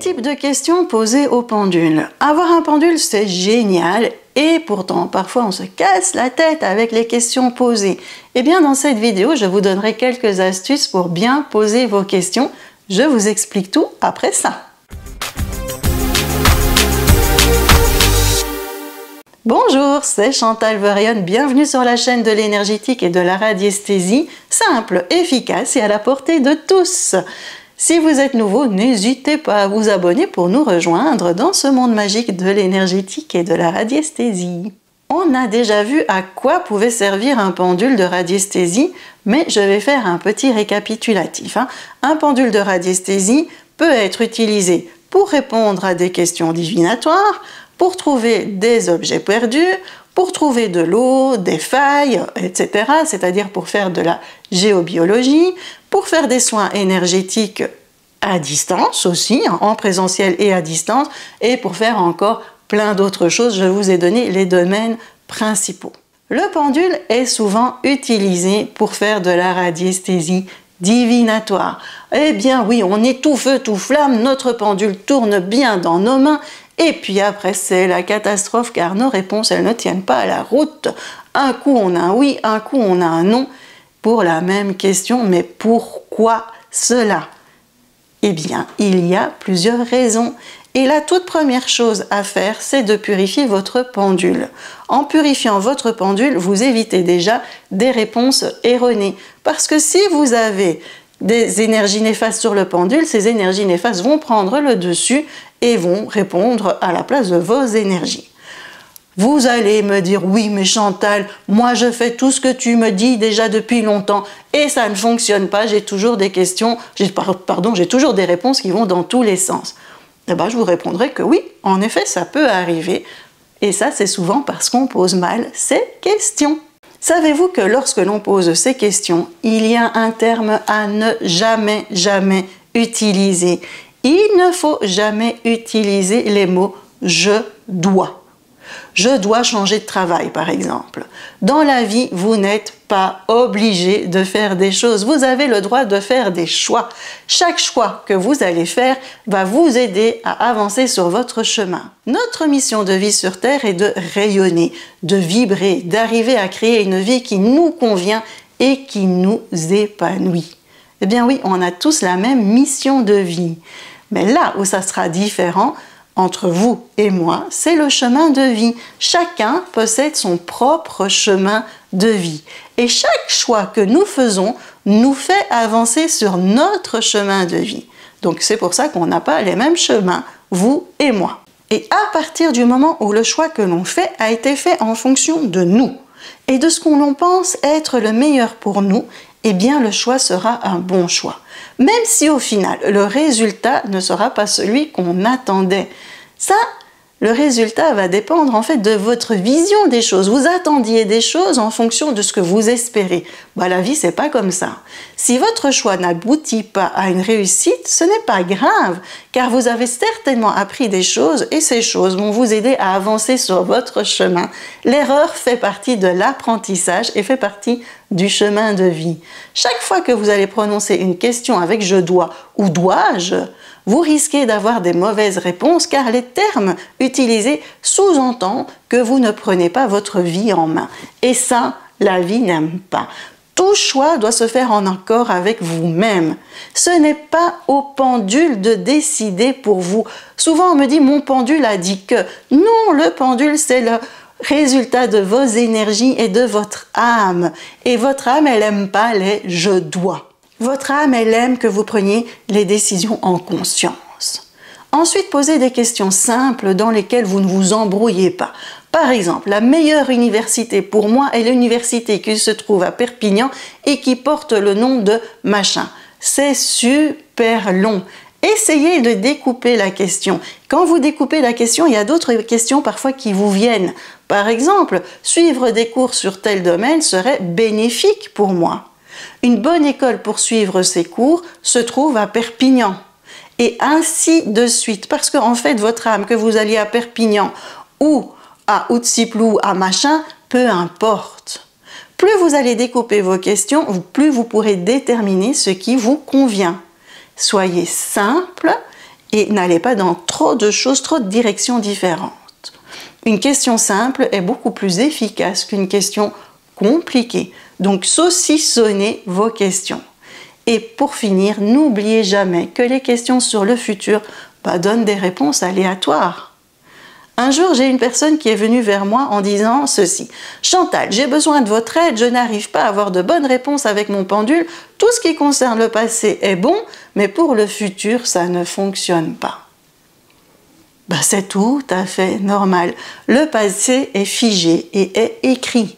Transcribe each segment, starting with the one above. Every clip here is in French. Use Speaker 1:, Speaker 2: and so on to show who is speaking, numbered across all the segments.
Speaker 1: types de questions posées au pendule. Avoir un pendule, c'est génial et pourtant, parfois on se casse la tête avec les questions posées. Eh bien, dans cette vidéo, je vous donnerai quelques astuces pour bien poser vos questions. Je vous explique tout après ça. Bonjour, c'est Chantal Varion, bienvenue sur la chaîne de l'énergétique et de la radiesthésie, simple, efficace et à la portée de tous. Si vous êtes nouveau, n'hésitez pas à vous abonner pour nous rejoindre dans ce monde magique de l'énergétique et de la radiesthésie. On a déjà vu à quoi pouvait servir un pendule de radiesthésie, mais je vais faire un petit récapitulatif. Un pendule de radiesthésie peut être utilisé pour répondre à des questions divinatoires, pour trouver des objets perdus, pour trouver de l'eau, des failles, etc., c'est-à-dire pour faire de la géobiologie, pour faire des soins énergétiques à distance aussi, en présentiel et à distance, et pour faire encore plein d'autres choses. Je vous ai donné les domaines principaux. Le pendule est souvent utilisé pour faire de la radiesthésie divinatoire. Eh bien oui, on est tout feu, tout flamme, notre pendule tourne bien dans nos mains, et puis après, c'est la catastrophe car nos réponses, elles ne tiennent pas à la route. Un coup, on a un oui, un coup, on a un non pour la même question. Mais pourquoi cela? Eh bien, il y a plusieurs raisons. Et la toute première chose à faire, c'est de purifier votre pendule. En purifiant votre pendule, vous évitez déjà des réponses erronées. Parce que si vous avez des énergies néfastes sur le pendule, ces énergies néfastes vont prendre le dessus et vont répondre à la place de vos énergies. Vous allez me dire, oui mais Chantal, moi je fais tout ce que tu me dis déjà depuis longtemps et ça ne fonctionne pas, j'ai toujours des questions, j'ai toujours des réponses qui vont dans tous les sens. Eh bien, je vous répondrai que oui, en effet, ça peut arriver et ça c'est souvent parce qu'on pose mal ces questions. Savez-vous que lorsque l'on pose ces questions, il y a un terme à ne jamais utiliser. Il ne faut jamais utiliser les mots « je dois ». Je dois changer de travail, par exemple. Dans la vie, vous n'êtes pas obligé de faire des choses. Vous avez le droit de faire des choix. Chaque choix que vous allez faire va vous aider à avancer sur votre chemin. Notre mission de vie sur Terre est de rayonner, de vibrer, d'arriver à créer une vie qui nous convient et qui nous épanouit. Eh bien oui, on a tous la même mission de vie. Mais là où ça sera différent, entre vous et moi, c'est le chemin de vie. Chacun possède son propre chemin de vie. Et chaque choix que nous faisons nous fait avancer sur notre chemin de vie. Donc c'est pour ça qu'on n'a pas les mêmes chemins, vous et moi. Et à partir du moment où le choix que l'on fait a été fait en fonction de nous et de ce qu'on pense être le meilleur pour nous, eh bien le choix sera un bon choix. Même si au final, le résultat ne sera pas celui qu'on attendait. Ça, le résultat va dépendre en fait de votre vision des choses. Vous attendiez des choses en fonction de ce que vous espérez. La vie, c'est pas comme ça. Si votre choix n'aboutit pas à une réussite, ce n'est pas grave, car vous avez certainement appris des choses et ces choses vont vous aider à avancer sur votre chemin. L'erreur fait partie de l'apprentissage et fait partie du chemin de vie. Chaque fois que vous allez prononcer une question avec « je dois » ou « dois-je », vous risquez d'avoir des mauvaises réponses car les termes utilisés sous-entendent que vous ne prenez pas votre vie en main. Et ça, la vie n'aime pas. Tout choix doit se faire en accord avec vous-même. Ce n'est pas au pendule de décider pour vous. Souvent on me dit « mon pendule a dit que ». Non, le pendule c'est le résultat de vos énergies et de votre âme. Et votre âme, elle n'aime pas les « je dois ». Votre âme, elle aime que vous preniez les décisions en conscience. Ensuite, posez des questions simples dans lesquelles vous ne vous embrouillez pas. Par exemple, la meilleure université pour moi est l'université qui se trouve à Perpignan et qui porte le nom de machin. C'est super long. Essayez de découper la question. Quand vous découpez la question, il y a d'autres questions parfois qui vous viennent. Par exemple, suivre des cours sur tel domaine serait bénéfique pour moi. Une bonne école pour suivre ces cours se trouve à Perpignan. Et ainsi de suite. Parce qu'en fait, votre âme, que vous alliez à Perpignan ou à Outsiplou, à machin, peu importe. Plus vous allez découper vos questions, plus vous pourrez déterminer ce qui vous convient. Soyez simple et n'allez pas dans trop de choses, trop de directions différentes. Une question simple est beaucoup plus efficace qu'une question compliquée. Donc saucissonnez vos questions. Et pour finir, n'oubliez jamais que les questions sur le futur donnent des réponses aléatoires. Un jour, j'ai une personne qui est venue vers moi en disant ceci. « Chantal, j'ai besoin de votre aide, je n'arrive pas à avoir de bonnes réponses avec mon pendule. Tout ce qui concerne le passé est bon, mais pour le futur, ça ne fonctionne pas. » C'est tout à fait normal. Le passé est figé et est écrit.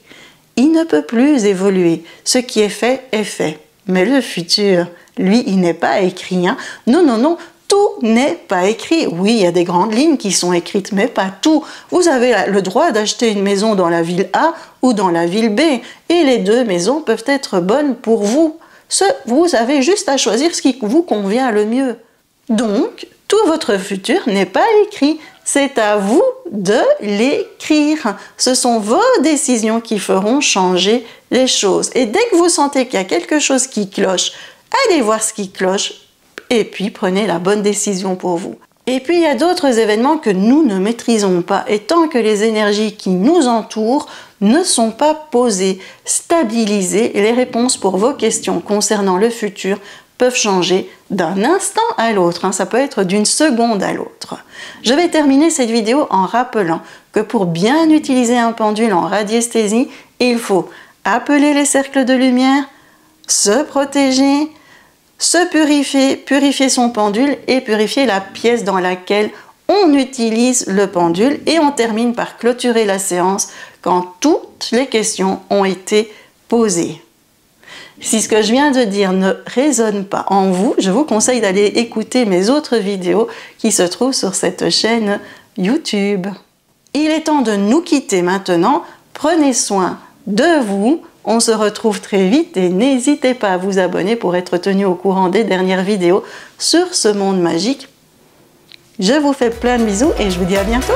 Speaker 1: Il ne peut plus évoluer. Ce qui est fait, mais le futur, lui, il n'est pas écrit. Hein. Non, non, non, tout n'est pas écrit. Oui, il y a des grandes lignes qui sont écrites, mais pas tout. Vous avez le droit d'acheter une maison dans la ville A ou dans la ville B, et les deux maisons peuvent être bonnes pour vous. Vous avez juste à choisir ce qui vous convient le mieux. Donc, tout votre futur n'est pas écrit. C'est à vous de l'écrire. Ce sont vos décisions qui feront changer les choses. Et dès que vous sentez qu'il y a quelque chose qui cloche, allez voir ce qui cloche et puis prenez la bonne décision pour vous. Et puis il y a d'autres événements que nous ne maîtrisons pas. Et tant que les énergies qui nous entourent ne sont pas posées, stabilisées, les réponses pour vos questions concernant le futur peuvent changer d'un instant à l'autre. Ça peut être d'une seconde à l'autre. Je vais terminer cette vidéo en rappelant que pour bien utiliser un pendule en radiesthésie, il faut appeler les cercles de lumière, se protéger, se purifier, purifier son pendule et purifier la pièce dans laquelle on utilise le pendule. Et on termine par clôturer la séance quand toutes les questions ont été posées. Si ce que je viens de dire ne résonne pas en vous, je vous conseille d'aller écouter mes autres vidéos qui se trouvent sur cette chaîne YouTube. Il est temps de nous quitter maintenant. Prenez soin de vous. On se retrouve très vite et n'hésitez pas à vous abonner pour être tenu au courant des dernières vidéos sur ce monde magique. Je vous fais plein de bisous et je vous dis à bientôt.